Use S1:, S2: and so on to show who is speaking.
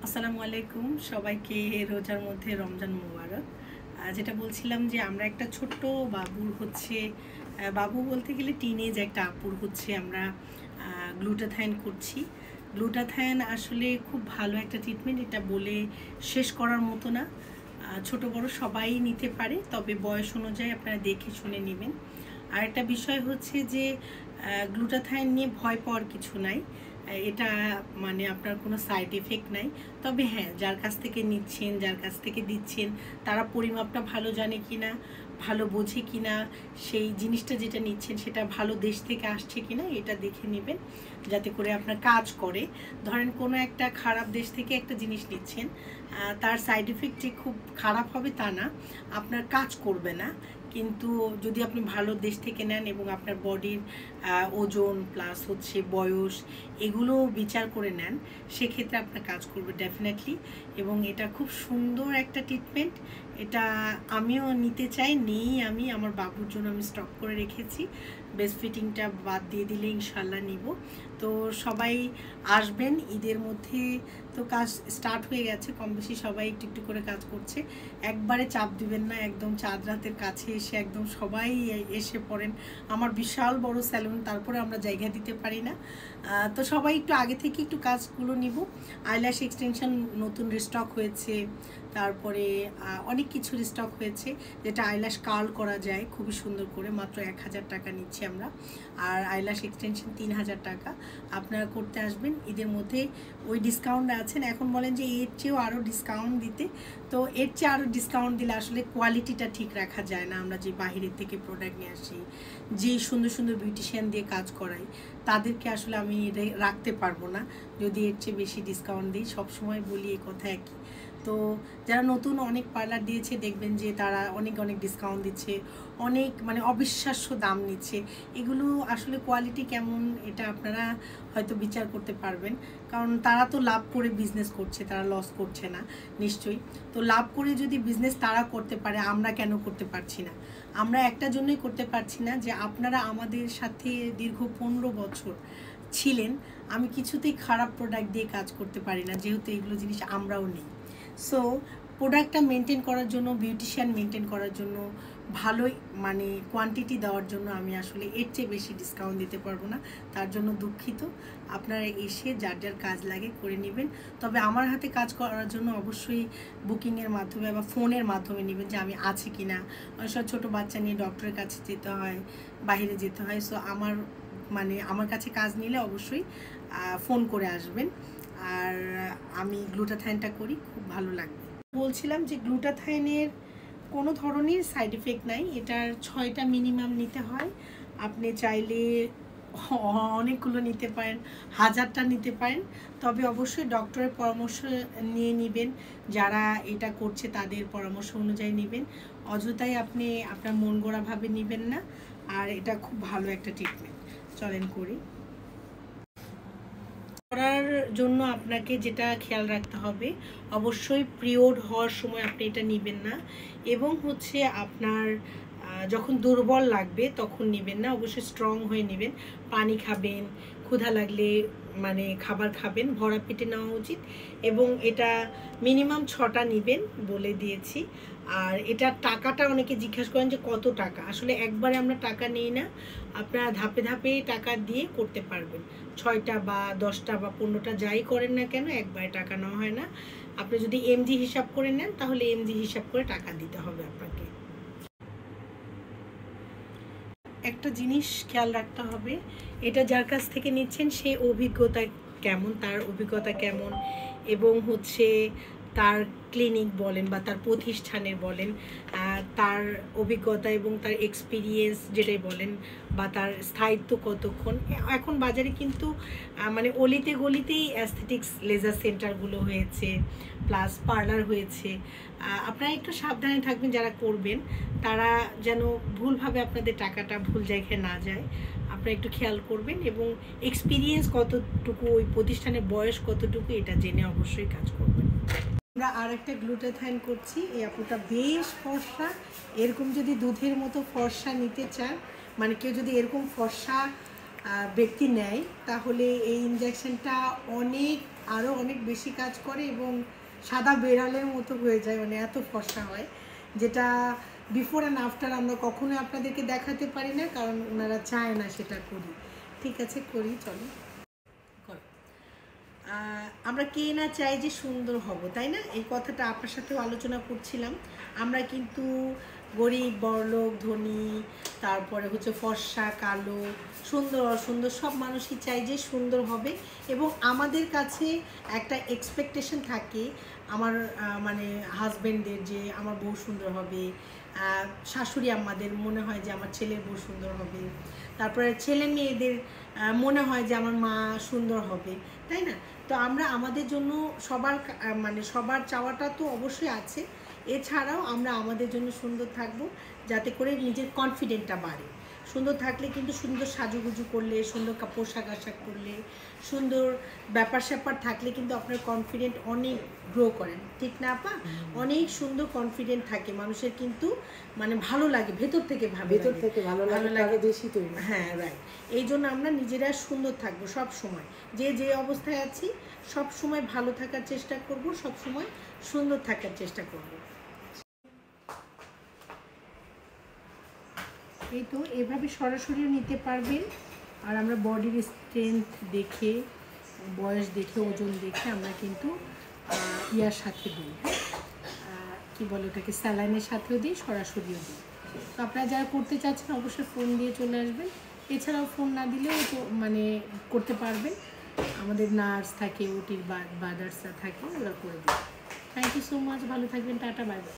S1: আসসালামু আলাইকুম সবাইকে রোজার মধ্যে রমজান মুবারক। যেটা বলছিলাম যে আমরা একটা ছোট্ট বাবুর হচ্ছে বাবু বলতে গেলে টিনেজ একটা আপুর হচ্ছে আমরা গ্লুটাথাইন করছি। গ্লুটাথাইন আসলে খুব ভালো একটা ট্রিটমেন্ট, এটা বলে শেষ করার মতো না। ছোট বড় সবাই নিতে পারে, তবে বয়স অনুযায়ী আপনারা দেখে শুনে নেবেন। আর একটা বিষয় হচ্ছে যে গ্লুটাথাইন নিয়ে ভয় পাওয়ার কিছু নাই। এটা মানে আপনার কোনো সাইড এফেক্ট নাই। তবে হ্যাঁ, যার কাছ থেকে নিচ্ছেন, যার কাছ থেকে দিচ্ছেন, তারা পরিমাপটা ভালো জানে কিনা, ভালো বোঝে কিনা, সেই জিনিসটা যেটা নিচ্ছেন সেটা ভালো দেশ থেকে আসছে কিনা এটা দেখে নেবেন, যাতে করে আপনার কাজ করে। ধরেন কোনো একটা খারাপ দেশ থেকে একটা জিনিস নিচ্ছেন, তার সাইড এফেক্ট যে খুব খারাপ হবে তা না, আপনার কাজ করবে না। কিন্তু যদি আপনি ভালো দেশ থেকে নেন এবং আপনার বডির ওজন প্লাস হচ্ছে বয়স এগুলো বিচার করে নেন, সেক্ষেত্রে আপনার কাজ করবে ডেফিনেটলি। এবং এটা খুব সুন্দর একটা ট্রিটমেন্ট, এটা আমিও নিতে চাই, নেই আমি আমার বাবুর জন্য আমি স্টক করে রেখেছি। বেস্ট ফিটিংটা বাদ দিয়ে দিলে ইনশাল্লাহ নিব। তো সবাই আসবেন ঈদের মধ্যে, তো কাজ স্টার্ট হয়ে গেছে কম বেশি, সবাই একটু একটু করে কাজ করছে। একবারে চাপ দিবেন না, একদম চাঁদ রাতের কাছে এসে একদম সবাই এসে পড়েন। আমার বিশাল বড় স্যালুন, তারপরে আমরা জায়গা দিতে পারি না। তো সবাই একটু আগে থেকে একটু কাজগুলো নিব। আইল্যাশ এক্সটেনশন নতুন রিস্টক হয়েছে, তারপরে অনেক কিছু রিস্টক হয়েছে যেটা আইল্যাশ কার্ল করা যায় খুবই সুন্দর করে, মাত্র 1000 টাকা নিচ্ছি আমরা। আর আইল্যাশ এক্সটেনশন 3000 টাকা। আপনারা করতে আসবেন ঈদের মধ্যে, ওই ডিসকাউন্ট আছেন। এখন বলেন যে এর চেয়েও আরও ডিসকাউন্ট দিতে, তো এর চেয়ে আরও ডিসকাউন্ট দিলে আসলে কোয়ালিটিটা ঠিক রাখা যায় না। আমরা যে বাহিরের থেকে প্রোডাক্ট নিয়ে আসি, যে সুন্দর সুন্দর বিউটিশিয়ান দিয়ে কাজ করাই, তাদেরকে আসলে আমি রাখতে পারবো না যদি এর চেয়ে বেশি ডিসকাউন্ট দিই। সবসময় বলি এই কথা একই। তো যারা নতুন অনেক পার্লার দিয়েছে দেখবেন যে তারা অনেক অনেক ডিসকাউন্ট দিচ্ছে, অনেক মানে অবিশ্বাস্য দাম নিচ্ছে। এগুলো আসলে কোয়ালিটি কেমন এটা আপনারা হয়তো বিচার করতে পারবেন, কারণ তারা তো লাভ করে বিজনেস করছে, তারা লস করছে না নিশ্চয়ই। তো লাভ করে যদি বিজনেস তারা করতে পারে, আমরা কেন করতে পারছি না? আমরা একটা জন্যই করতে পারছি না, যে আপনারা আমাদের সাথে দীর্ঘ 15 বছর ছিলেন। আমি কিছুতেই খারাপ প্রোডাক্ট দিয়ে কাজ করতে পারি না, যেহেতু এগুলো জিনিস আমরাও নিই। সো প্রোডাক্টটা মেনটেন করার জন্য, বিউটিশিয়ান মেনটেন করার জন্য, ভালোই মানে কোয়ান্টিটি দেওয়ার জন্য আমি আসলে এর চেয়ে বেশি ডিসকাউন্ট দিতে পারবো না। তার জন্য দুঃখিত। আপনারা এসে যার যার কাজ লাগে করে নেবেন। তবে আমার হাতে কাজ করার জন্য অবশ্যই বুকিংয়ের মাধ্যমে বা ফোনের মাধ্যমে নেবেন, যে আমি আছি কি না। অনেক সময় ছোটো বাচ্চা নিয়ে ডক্টরের কাছে যেতে হয়, বাইরে যেতে হয়। সো আমার কাছে কাজ নিলে অবশ্যই ফোন করে আসবেন। আর আমি গ্লুটাথাইনটা করি, খুব ভালো লাগবে। বলছিলাম যে গ্লুটাথাইনের কোনো ধরনের সাইড এফেক্ট নাই, এটার 6টা মিনিমাম নিতে হয়। আপনি চাইলে অনেকগুলো নিতে পারেন, 1000টা নিতে পারেন, তবে অবশ্যই ডক্টরের পরামর্শ নিয়ে নেবেন। যারা এটা করছে তাদের পরামর্শ অনুযায়ী নেবেন। অযথাই আপনি আপনার মন গড়াভাবে নেবেন না। আর এটা খুব ভালো একটা ট্রিটমেন্ট, চলেন করি। করার জন্য আপনাকে যেটা খেয়াল রাখতে হবে, অবশ্যই পিরিয়ড হওয়ার সময় আপনি এটা নেবেন না, এবং হচ্ছে আপনার যখন দুর্বল লাগবে তখন নেবেন না, অবশ্যই স্ট্রং হয়ে নেবেন। পানি খাবেন, ক্ষুধা লাগলে মানে খাবার খাবেন, ভরা পেটে নেওয়া উচিত। এবং এটা মিনিমাম 6টা নেবেন বলে দিয়েছি। আর এটা টাকাটা অনেকে জিজ্ঞাসা করেন যে কত টাকা, আসলে একবারে আমরা টাকা নেই না, আপনারা ধাপে ধাপে টাকা দিয়ে করতে পারবেন। 6টা বা 10টা বা 15টা যাই করেন না কেন, একবারে টাকা নেওয়া হয় না। আপনি যদি এমজি হিসাব করে নেন তাহলে এমজি হিসাব করে টাকা দিতে হবে আপনাকে। একটা জিনিস খেয়াল রাখতে হবে, এটা যার কাছ থেকে নিচ্ছেন সে অভিজ্ঞতা কেমন, তার অভিজ্ঞতা কেমন, এবং হচ্ছে তার ক্লিনিক বলেন বা তার প্রতিষ্ঠানের বলেন, তার অভিজ্ঞতা এবং তার এক্সপিরিয়েন্স যেটাই বলেন, বা তার স্থায়িত্ব কতক্ষণ। এখন বাজারে কিন্তু মানে অলিতে গলিতেই অ্যাস্থেটিক্স লেজার সেন্টারগুলো হয়েছে, প্লাস পার্লার হয়েছে। আপনারা একটু সাবধানে থাকবেন, যারা করবেন তারা যেন ভুলভাবে আপনাদের টাকাটা ভুল জায়গায় না যায়। আপনারা একটু খেয়াল করবেন, এবং এক্সপিরিয়েন্স কতটুকু, ওই প্রতিষ্ঠানের বয়স কতটুকু, এটা জেনে অবশ্যই কাজ করবেন। আমরা আর একটা গ্লুটাথাইন করছি। এই আপুটা বেশ ফর্সা, এরকম যদি দুধের মতো ফর্সা নিতে চান, মানে কেউ যদি এরকম ফর্সা ব্যক্তি নেয়, তাহলে এই ইনজেকশনটা অনেক আরও অনেক বেশি কাজ করে এবং সাদা বেড়ালের মতো হয়ে যায়, মানে এত ফর্সা হয়, যেটা বিফোর অ্যান্ড আফটার আমরা কখনোই আপনাদেরকে দেখাতে পারি না, কারণ ওনারা চায় না সেটা করি। ঠিক আছে, করি, চলো করো। আমরা কে না চাই যে সুন্দর হব, তাই না? এই কথাটা আপনার সাথেও আলোচনা করছিলাম। আমরা কিন্তু গরিব, বড়লোক, ধনী, তারপরে হচ্ছে ফর্সা, কালো, সুন্দর, অসুন্দর সব মানুষই চাই যে সুন্দর হবে, এবং আমাদের কাছে একটা এক্সপেকটেশন থাকে আমার মানে হাজব্যান্ডের, যে আমার বউ সুন্দর হবে, শাশুড়ি আমাদের মনে হয় যে আমার ছেলের বউ সুন্দর হবে, তারপরে ছেলে মেয়েদের মনে হয় যে আমার মা সুন্দর হবে, তাই না? তো আমরা আমাদের জন্য মানে সবার চাওয়াটা তো অবশ্যই আছে, এছাড়াও আমরা আমাদের জন্য সুন্দর থাকব, যাতে করে নিজের কনফিডেন্টটা বাড়ে। সুন্দর থাকলে কিন্তু সুন্দর সাজুগুজু করলে, সুন্দর পোশাক আশাক করলে, সুন্দর ব্যাপার স্যাপার থাকলে কিন্তু আপনার কনফিডেন্ট অনেক গ্রো করেন, ঠিক না আপা? অনেক সুন্দর কনফিডেন্ট থাকে মানুষের, কিন্তু মানে ভালো লাগে ভেতর থেকে, ভালো লাগে বেশি তৈরি। হ্যাঁ, রাইট। এই জন্য আমরা নিজেরা সুন্দর থাকবো সব সময়, যে অবস্থায় আছি সব সময় ভালো থাকার চেষ্টা করব, সব সময় সুন্দর থাকার চেষ্টা করব। এই তো এভাবে সরাসরিও নিতে পারবেন, আর আমরা বডির স্ট্রেংথ দেখে, বয়স দেখে, ওজন দেখে আমরা কিন্তু ইয়ার সাথে দিই, হ্যাঁ, কী বলে ওটাকে, স্যালাইনের সাথেও দিই, সরাসরিও দিই। তো আপনারা যারা করতে চাচ্ছেন অবশ্যই ফোন দিয়ে চলে আসবেন, এছাড়াও ফোন না দিলেও তো মানে করতে পারবেন, আমাদের নার্স থাকে, ওটির বাদার্সরা থাকে, ওরা করে দেবে। থ্যাংক ইউ সো মাচ, ভালো থাকবেন, টাটা, বাই বাই।